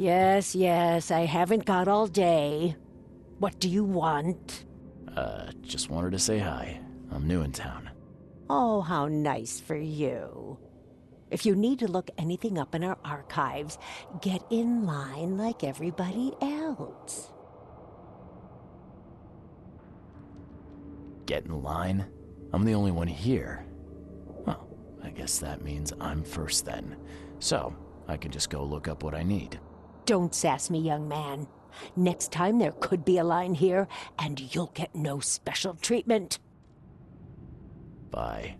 Yes, I haven't got all day. What do you want? Just wanted to say hi. I'm new in town. Oh, how nice for you. If you need to look anything up in our archives, get in line like everybody else. Get in line? I'm the only one here. Well, I guess that means I'm first then. So, I can just go look up what I need. Don't sass me, young man. Next time there could be a line here, and you'll get no special treatment. Bye.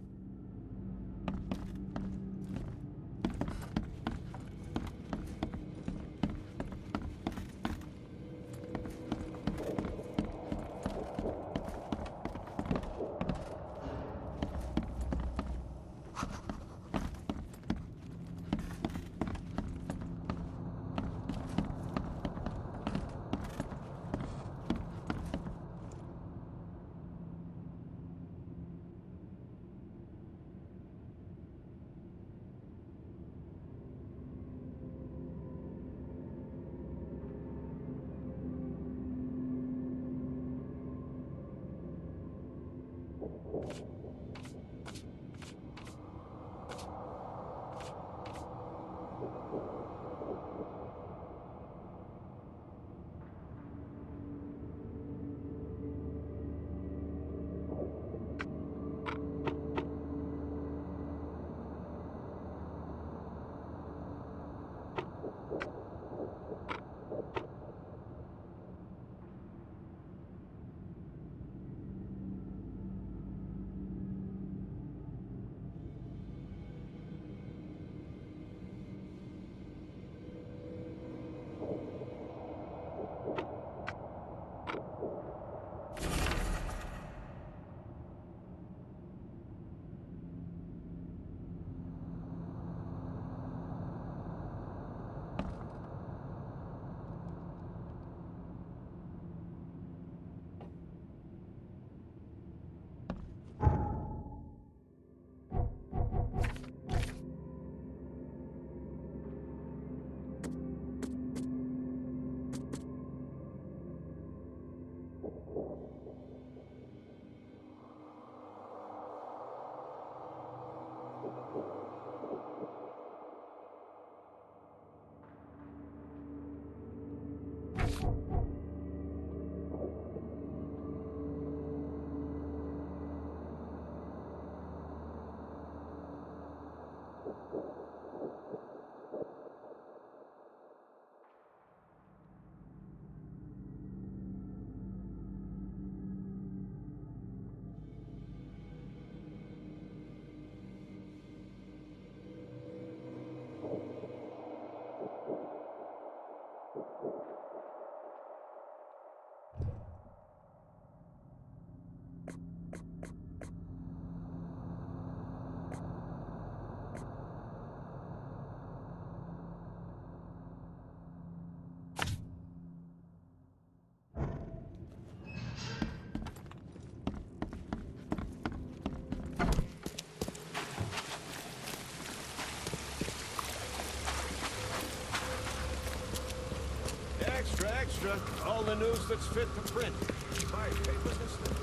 Extra. All the news that's fit to print. My paper system.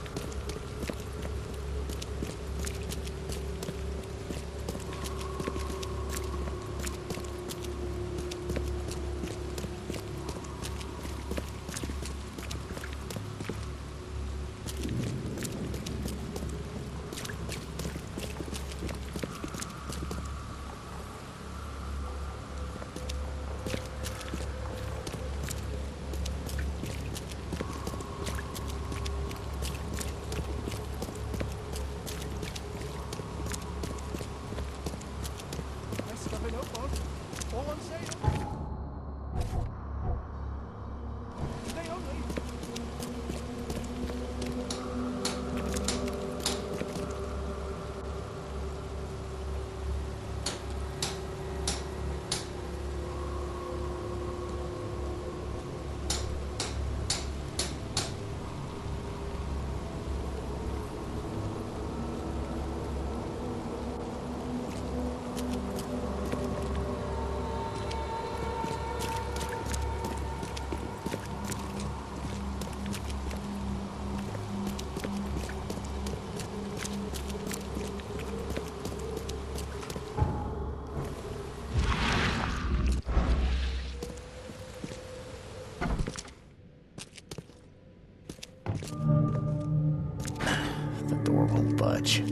budge.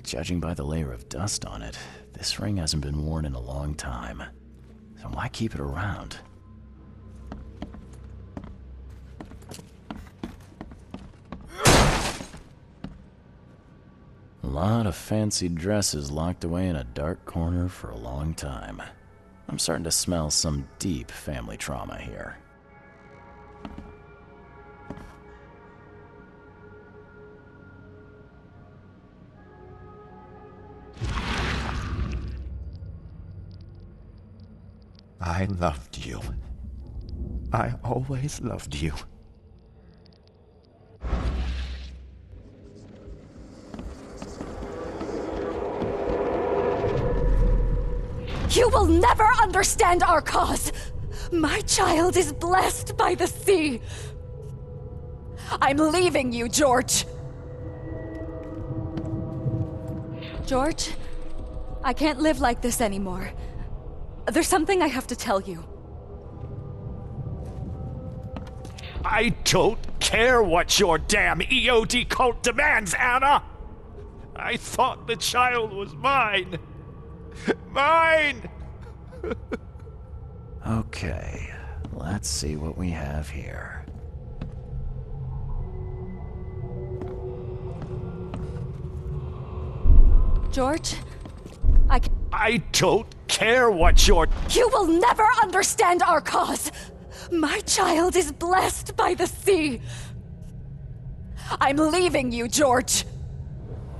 Judging by the layer of dust on it, this ring hasn't been worn in a long time. So why keep it around? A lot of fancy dresses locked away in a dark corner for a long time. I'm starting to smell some deep family trauma here. I loved you. I always loved you. You will never understand our cause! My child is blessed by the sea! I'm leaving you, George! George, I can't live like this anymore. There's something I have to tell you. I don't care what your damn EOD cult demands, Anna! I thought the child was mine. Mine! Okay, let's see what we have here. George, I don't care what your... You will never understand our cause! My child is blessed by the sea! I'm leaving you, George!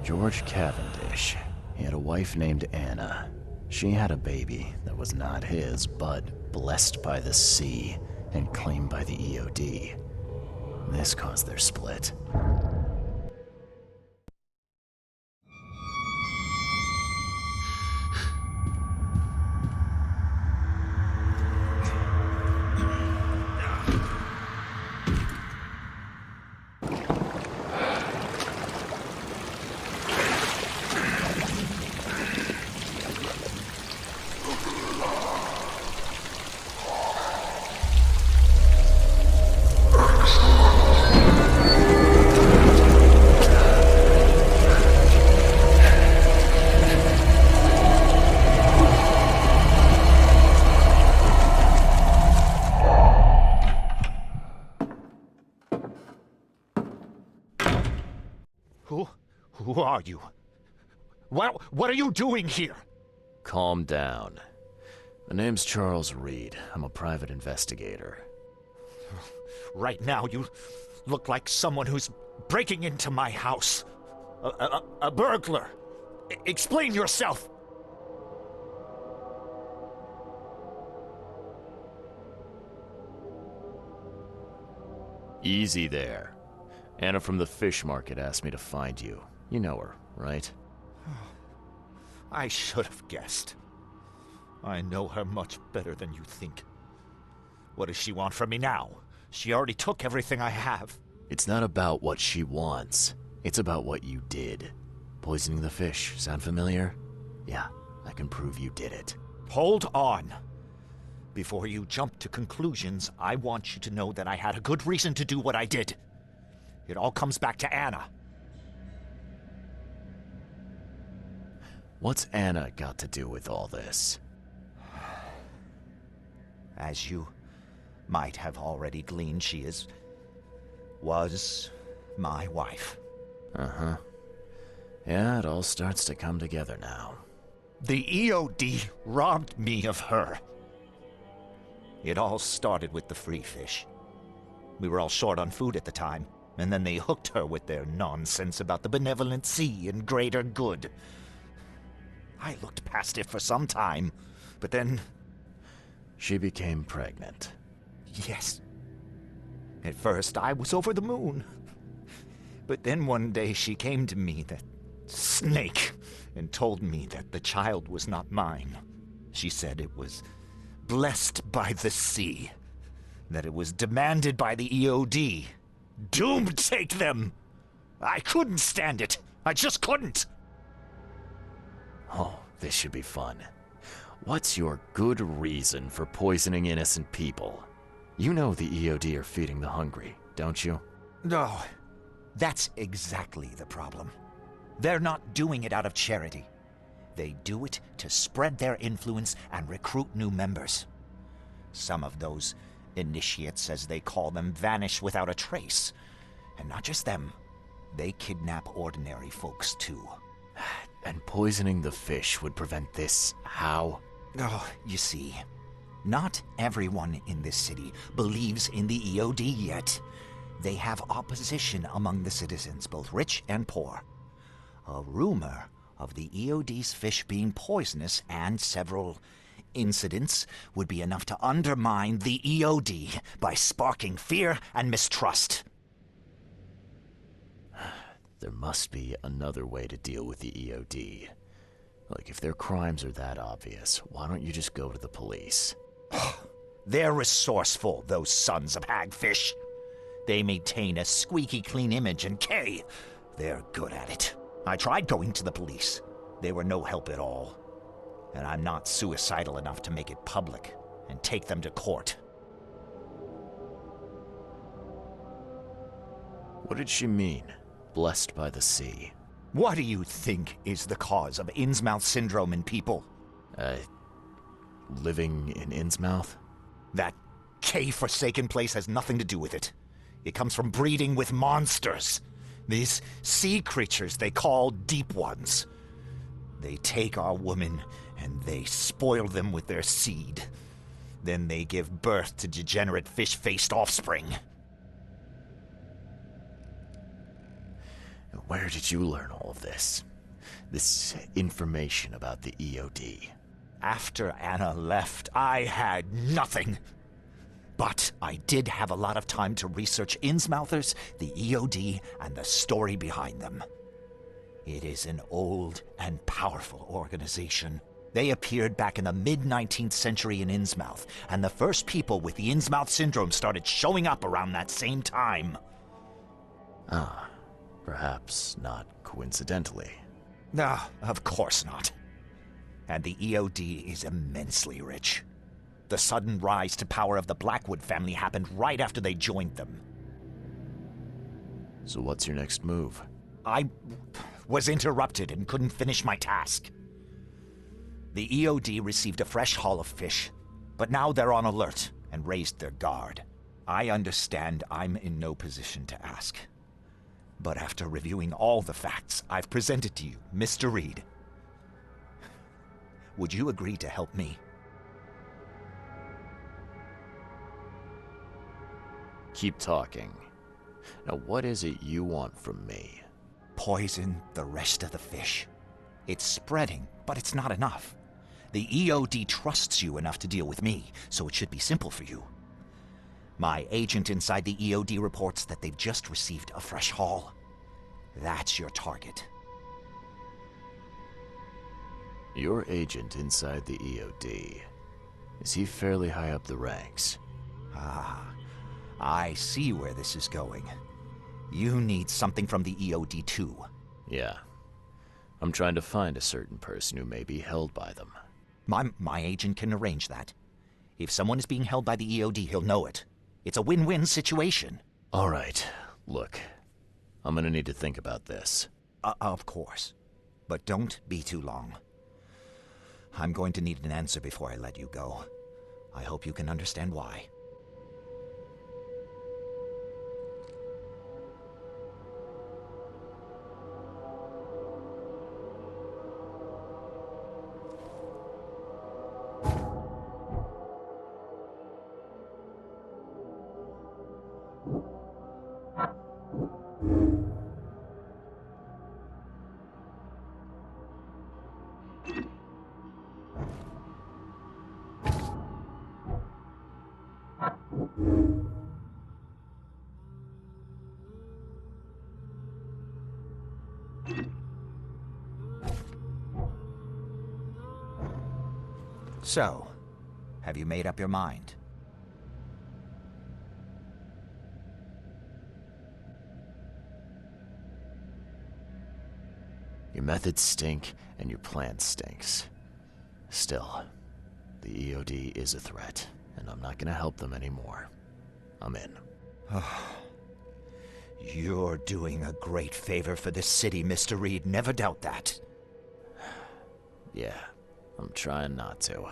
George Cavendish. He had a wife named Anna. She had a baby that was not his, but blessed by the sea and claimed by the EOD. This caused their split. Who are you? What are you doing here? Calm down. My name's Charles Reed. I'm a private investigator. Right now, you look like someone who's breaking into my house. A burglar. Explain yourself. Easy there. Anna from the fish market asked me to find you. You know her, right? I should have guessed. I know her much better than you think. What does she want from me now? She already took everything I have. It's not about what she wants. It's about what you did. Poisoning the fish, sound familiar? Yeah, I can prove you did it. Hold on. Before you jump to conclusions, I want you to know that I had a good reason to do what I did. It all comes back to Anna. What's Anna got to do with all this? As you might have already gleaned, she was my wife. Uh-huh. Yeah, it all starts to come together now. The EOD robbed me of her. It all started with the free fish. We were all short on food at the time, and then they hooked her with their nonsense about the benevolent sea and greater good. I looked past it for some time, but then... She became pregnant. Yes. At first, I was over the moon. But then one day she came to me, that snake, and told me that the child was not mine. She said it was blessed by the sea, that it was demanded by the EOD. Doom take them! I couldn't stand it. I just couldn't. Oh, this should be fun. What's your good reason for poisoning innocent people? You know the EOD are feeding the hungry, don't you? No, that's exactly the problem. They're not doing it out of charity. They do it to spread their influence and recruit new members. Some of those initiates, as they call them, vanish without a trace. And not just them. They kidnap ordinary folks, too. And poisoning the fish would prevent this. How? Oh, you see, not everyone in this city believes in the EOD yet. They have opposition among the citizens, both rich and poor. A rumor of the EOD's fish being poisonous and several incidents would be enough to undermine the EOD by sparking fear and mistrust. There must be another way to deal with the EOD. Like, if their crimes are that obvious, why don't you just go to the police? They're resourceful, those sons of hagfish. They maintain a squeaky clean image, and they're good at it. I tried going to the police. They were no help at all. And I'm not suicidal enough to make it public and take them to court. What did she mean? Blessed by the sea. What do you think is the cause of Innsmouth syndrome in people? Living in Innsmouth? That K-forsaken place has nothing to do with it. It comes from breeding with monsters. These sea creatures they call Deep Ones. They take our women and they spoil them with their seed. Then they give birth to degenerate fish-faced offspring. Where did you learn all of this? This information about the EOD? After Anna left, I had nothing. But I did have a lot of time to research Innsmouthers, the EOD, and the story behind them. It is an old and powerful organization. They appeared back in the mid-19th century in Innsmouth, and the first people with the Innsmouth syndrome started showing up around that same time. Ah, perhaps not coincidentally. No, of course not. And the EOD is immensely rich. The sudden rise to power of the Blackwood family happened right after they joined them. So what's your next move? I was interrupted and couldn't finish my task. The EOD received a fresh haul of fish, but now they're on alert and raised their guard. I understand I'm in no position to ask. But after reviewing all the facts I've presented to you, Mr. Reed, would you agree to help me? Keep talking. Now, what is it you want from me? Poison the rest of the fish. It's spreading, but it's not enough. The EOD trusts you enough to deal with me, so it should be simple for you. My agent inside the EOD reports that they've just received a fresh haul. That's your target. Your agent inside the EOD. Is he fairly high up the ranks? Ah, I see where this is going. You need something from the EOD too. Yeah. I'm trying to find a certain person who may be held by them. My agent can arrange that. If someone is being held by the EOD, he'll know it. It's a win-win situation. All right. Look, I'm gonna need to think about this. Of course. But don't be too long. I'm going to need an answer before I let you go. I hope you can understand why. So, have you made up your mind? Your methods stink, and your plan stinks. Still, the EOD is a threat, and I'm not gonna help them anymore. I'm in. You're doing a great favor for this city, Mr. Reed. Never doubt that. Yeah, I'm trying not to.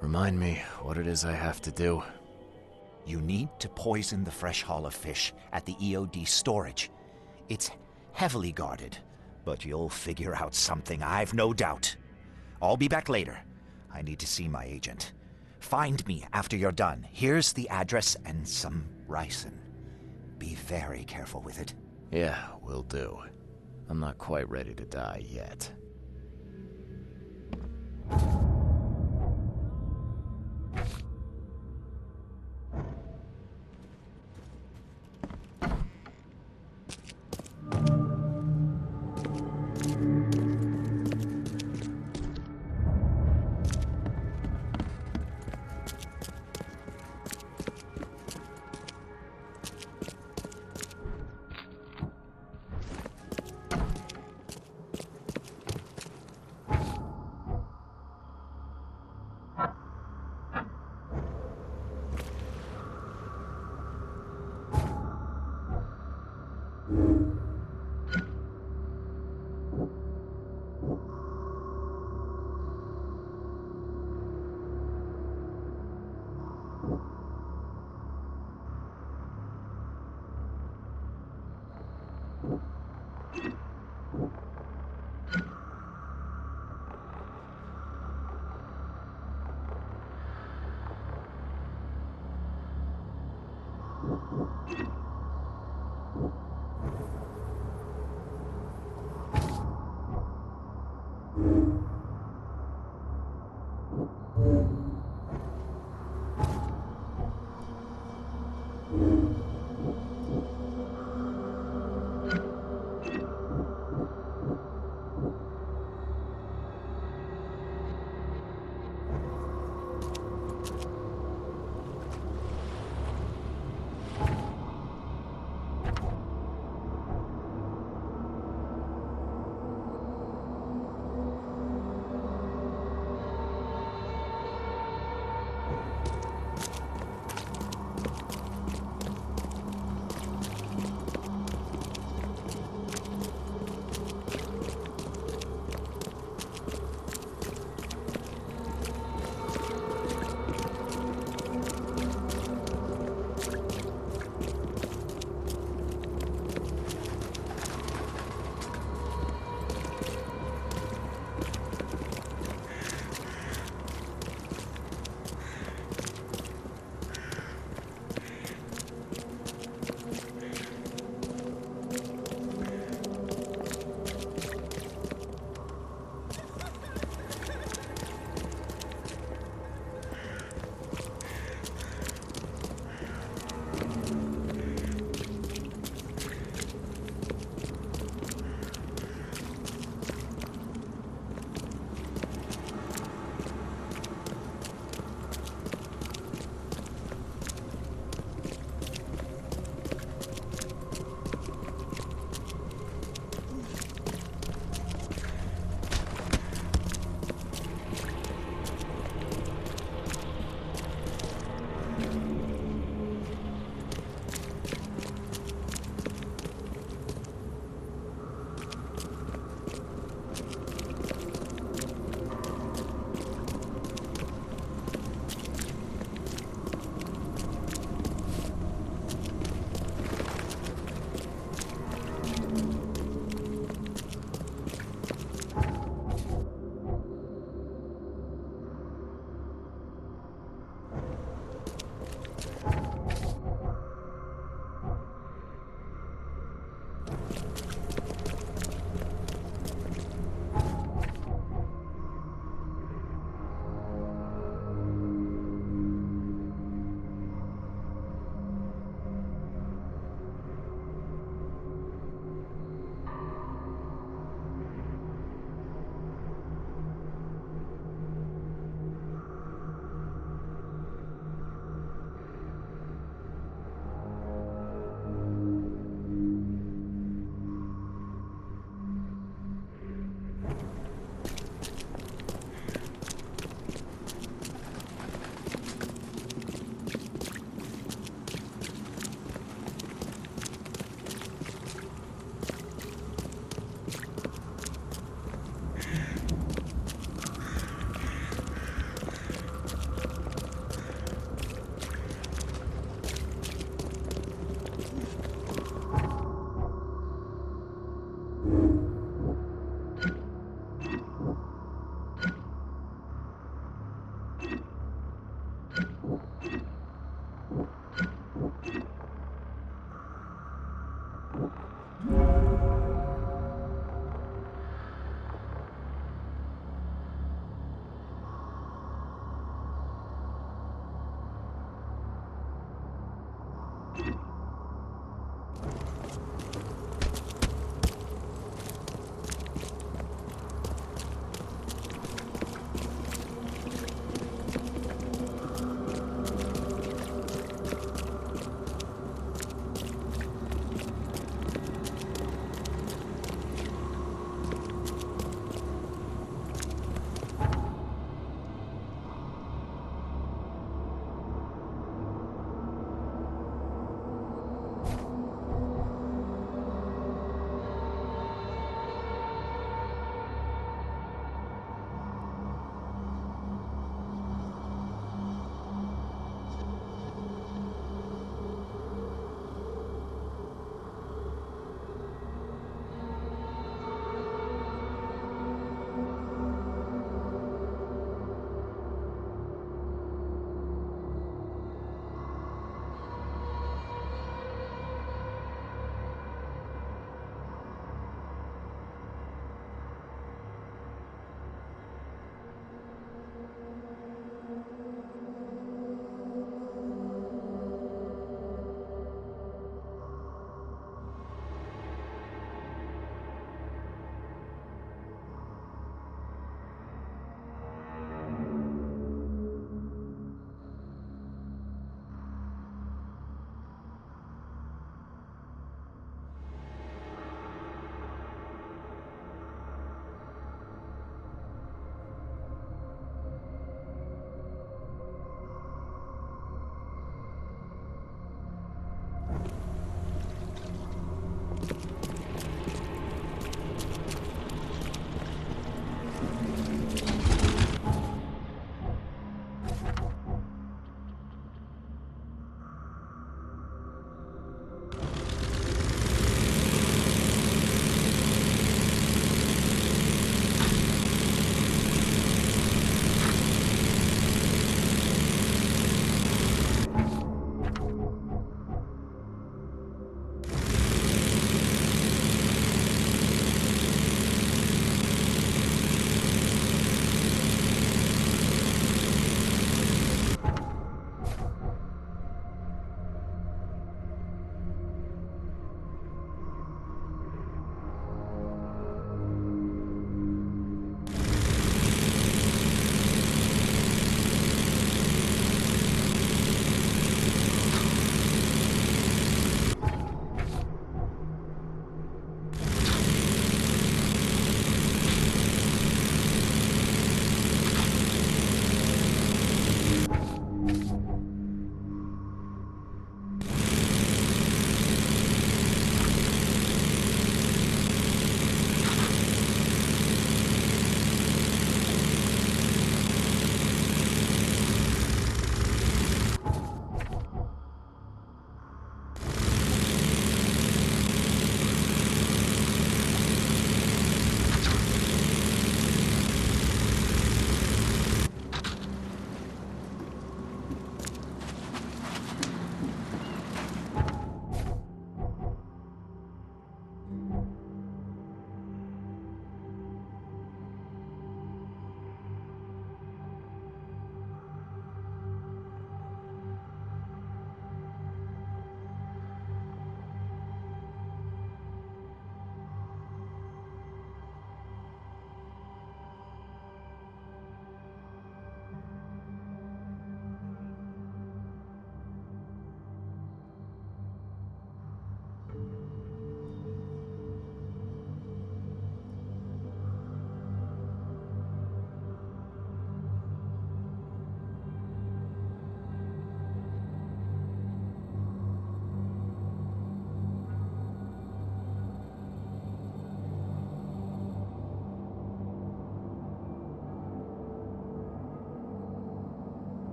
Remind me what it is I have to do. You need to poison the fresh haul of fish at the EOD storage. It's heavily guarded, but you'll figure out something, I've no doubt. I'll be back later. I need to see my agent. Find me after you're done. Here's the address and some ricin. Be very careful with it. Yeah, will do. I'm not quite ready to die yet.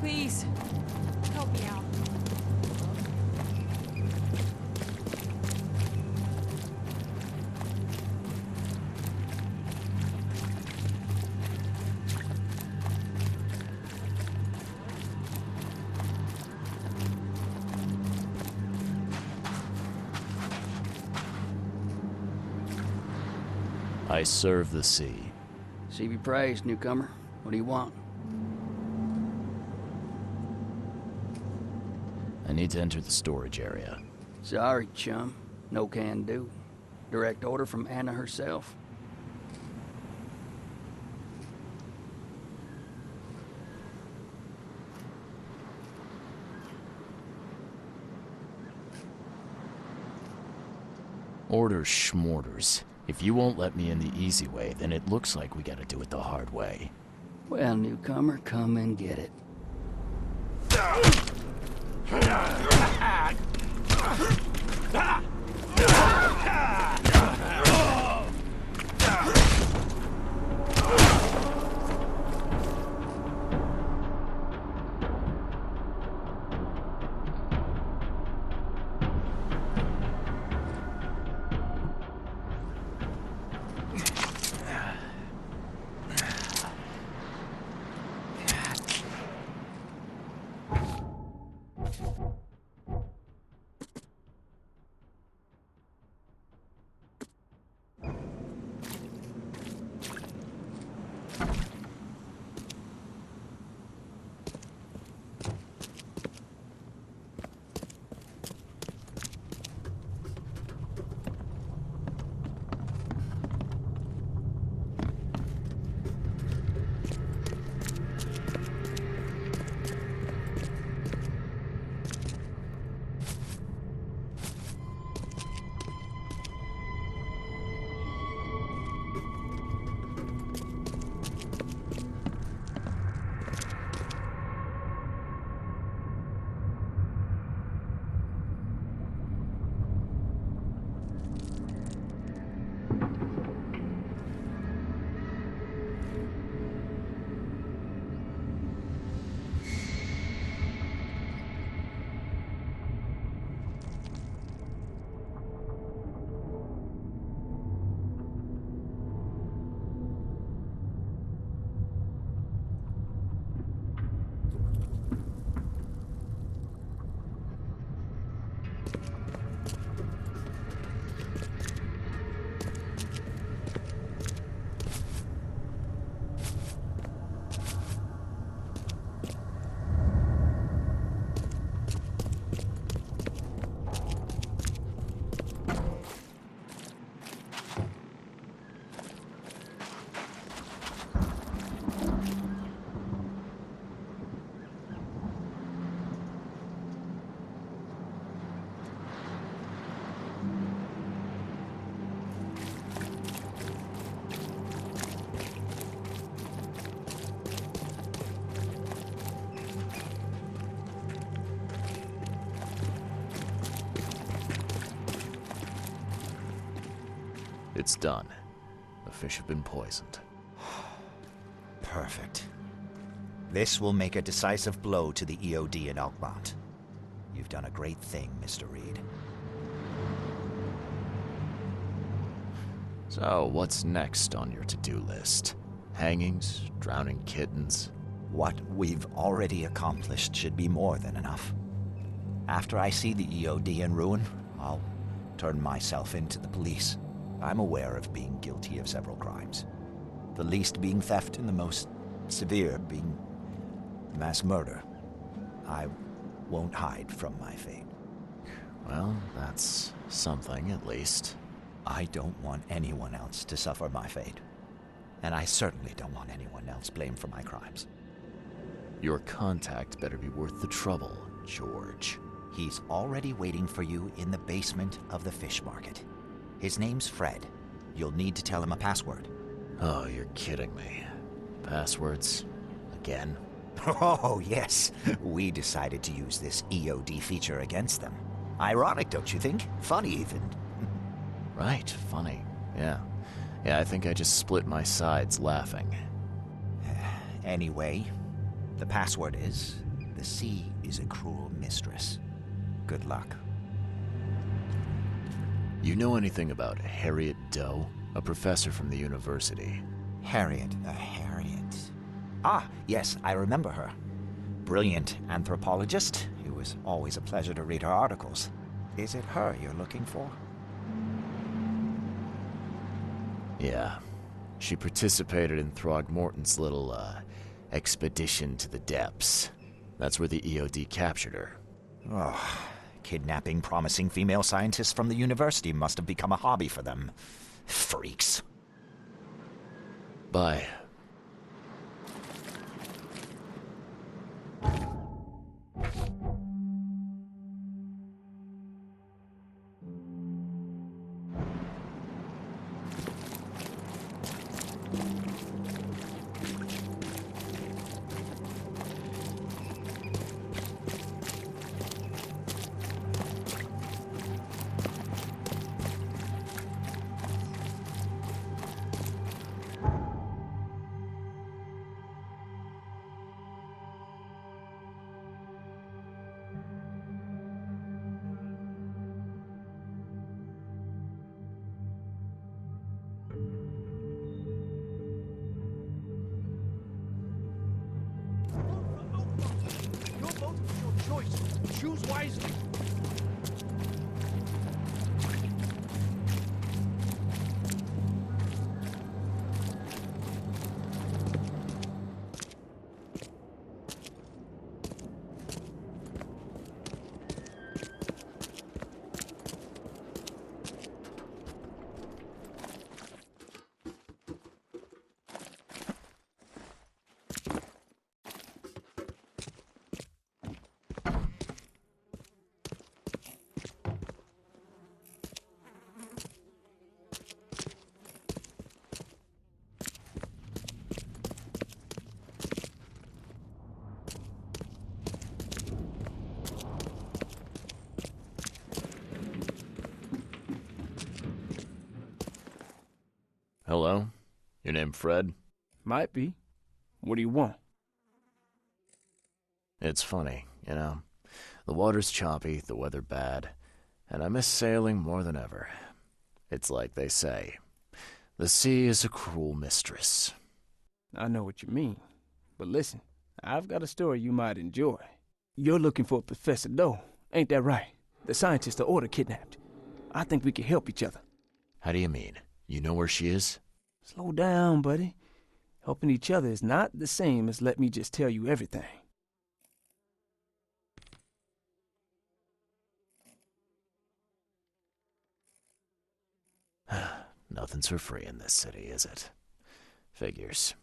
Please, help me out. I serve the sea. See be praised, newcomer. What do you want? I need to enter the storage area. Sorry, chum. No can do. Direct order from Anna herself. Orders schmorders. If you won't let me in the easy way, then it looks like we gotta do it the hard way. Well, newcomer, come and get it. It's done. The fish have been poisoned. Perfect. This will make a decisive blow to the EOD in Alkmaar. You've done a great thing, Mr. Reed. So, what's next on your to-do list? Hangings? Drowning kittens? What we've already accomplished should be more than enough. After I see the EOD in ruin, I'll turn myself into the police. I'm aware of being guilty of several crimes. The least being theft and the most severe being mass murder. I won't hide from my fate. Well, that's something, at least. I don't want anyone else to suffer my fate. And I certainly don't want anyone else blamed for my crimes. Your contact better be worth the trouble, George. He's already waiting for you in the basement of the fish market. His name's Fred. You'll need to tell him a password. Oh, you're kidding me. Passwords? Again? Oh, yes. We decided to use this EOD feature against them. Ironic, don't you think? Funny, even. Right, funny. Yeah. Yeah, I think I just split my sides laughing. Anyway, the password is The sea is a cruel mistress. Good luck. You know anything about Harriet Doe? A professor from the university. Harriet. Ah, yes, I remember her. Brilliant anthropologist. It was always a pleasure to read her articles. Is it her you're looking for? Yeah. She participated in Throgmorton's little, expedition to the depths. That's where the EOD captured her. Oh, kidnapping promising female scientists from the university must have become a hobby for them. Freaks. Bye. Your boat is your choice. Choose wisely. Hello? Your name Fred? Might be. What do you want? It's funny, you know. The water's choppy, the weather bad, and I miss sailing more than ever. It's like they say, the sea is a cruel mistress. I know what you mean. But listen, I've got a story you might enjoy. You're looking for Professor Doe, ain't that right? The scientist the Order kidnapped. I think we can help each other. How do you mean? You know where she is? Slow down, buddy. Helping each other is not the same as let me just tell you everything. Nothing's for free in this city, is it? Figures.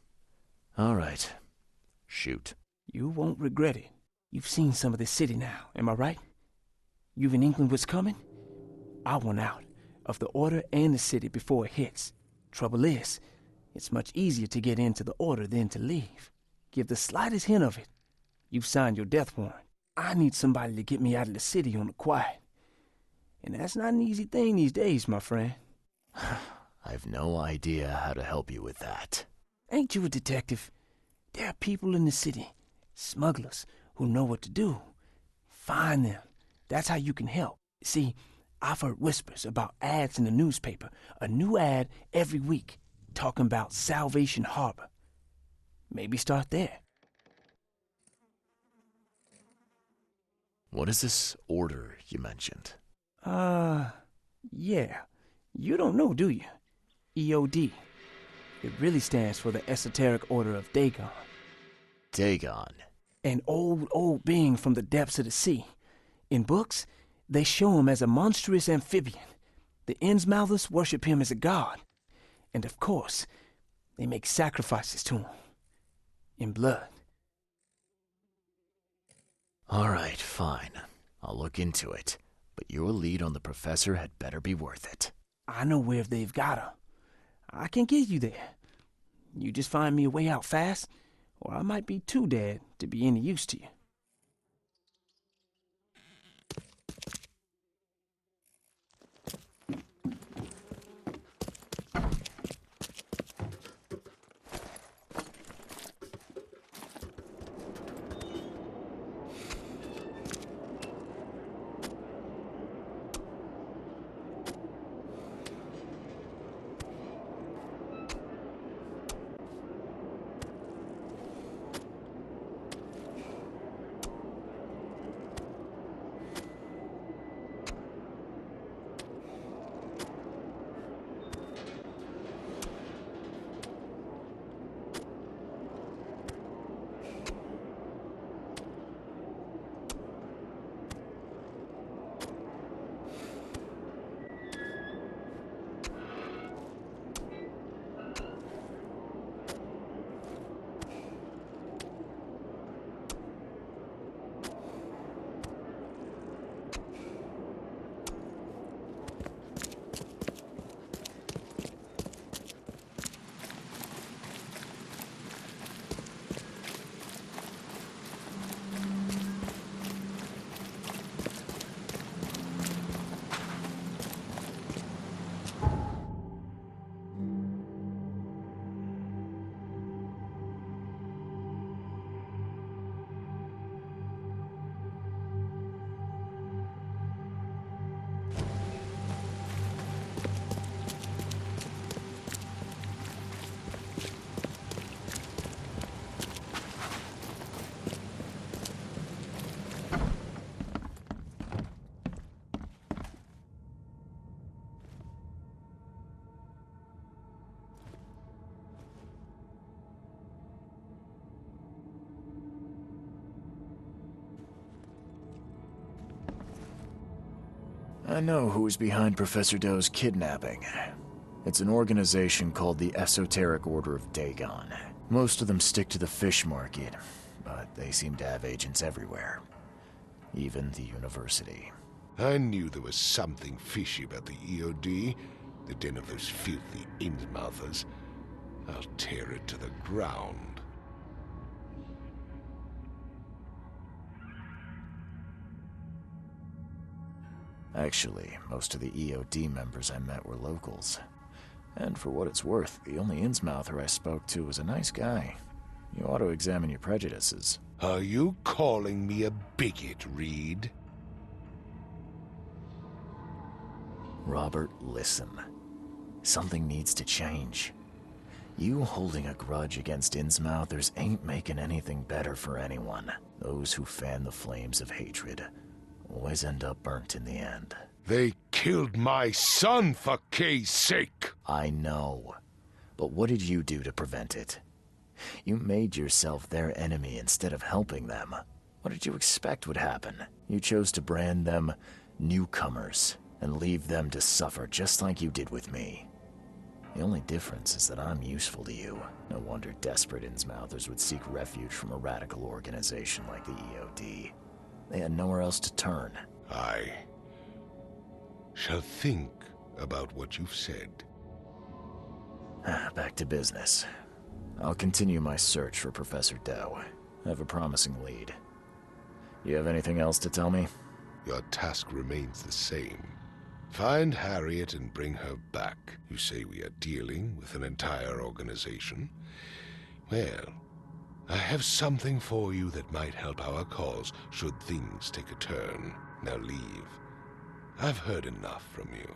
All right. Shoot. You won't regret it. You've seen some of this city now, am I right? You've in England what's coming? I want out of the Order and the city before it hits. Trouble is, it's much easier to get into the Order than to leave. Give the slightest hint of it, you've signed your death warrant. I need somebody to get me out of the city on the quiet. And that's not an easy thing these days, my friend. I've no idea how to help you with that. Ain't you a detective? There are people in the city, smugglers, who know what to do. Find them. That's how you can help. See, I've heard whispers about ads in the newspaper. A new ad every week, talking about Salvation Harbor. Maybe start there. What is this order you mentioned? Yeah. You don't know, do you? EOD. It really stands for the Esoteric Order of Dagon. Dagon. An old being from the depths of the sea. In books, they show him as a monstrous amphibian. The Innsmouthers worship him as a god. And of course, they make sacrifices to him. In blood. All right, fine. I'll look into it. But your lead on the professor had better be worth it. I know where they've got her. I can get you there. You just find me a way out fast, or I might be too dead to be any use to you. I know who is behind Professor Doe's kidnapping. It's an organization called the Esoteric Order of Dagon. Most of them stick to the fish market, but they seem to have agents everywhere. Even the university. I knew there was something fishy about the EOD, the den of those filthy Innsmouthers. I'll tear it to the ground. Actually, most of the EOD members I met were locals. And for what it's worth, the only Innsmouther I spoke to was a nice guy. You ought to examine your prejudices. Are you calling me a bigot, Reed? Robert, listen. Something needs to change. You holding a grudge against Innsmouthers ain't making anything better for anyone. Those who fan the flames of hatred always end up burnt in the end. They killed my son, for Kay's sake! I know. But what did you do to prevent it? You made yourself their enemy instead of helping them. What did you expect would happen? You chose to brand them newcomers and leave them to suffer just like you did with me. The only difference is that I'm useful to you. No wonder desperate Innsmouthers would seek refuge from a radical organization like the EOD. They had nowhere else to turn. I shall think about what you've said. Back to business. I'll continue my search for Professor Doe. I have a promising lead. You have anything else to tell me? Your task remains the same. Find Harriet and bring her back. You say we are dealing with an entire organization? Well, I have something for you that might help our cause should things take a turn. Now leave. I've heard enough from you.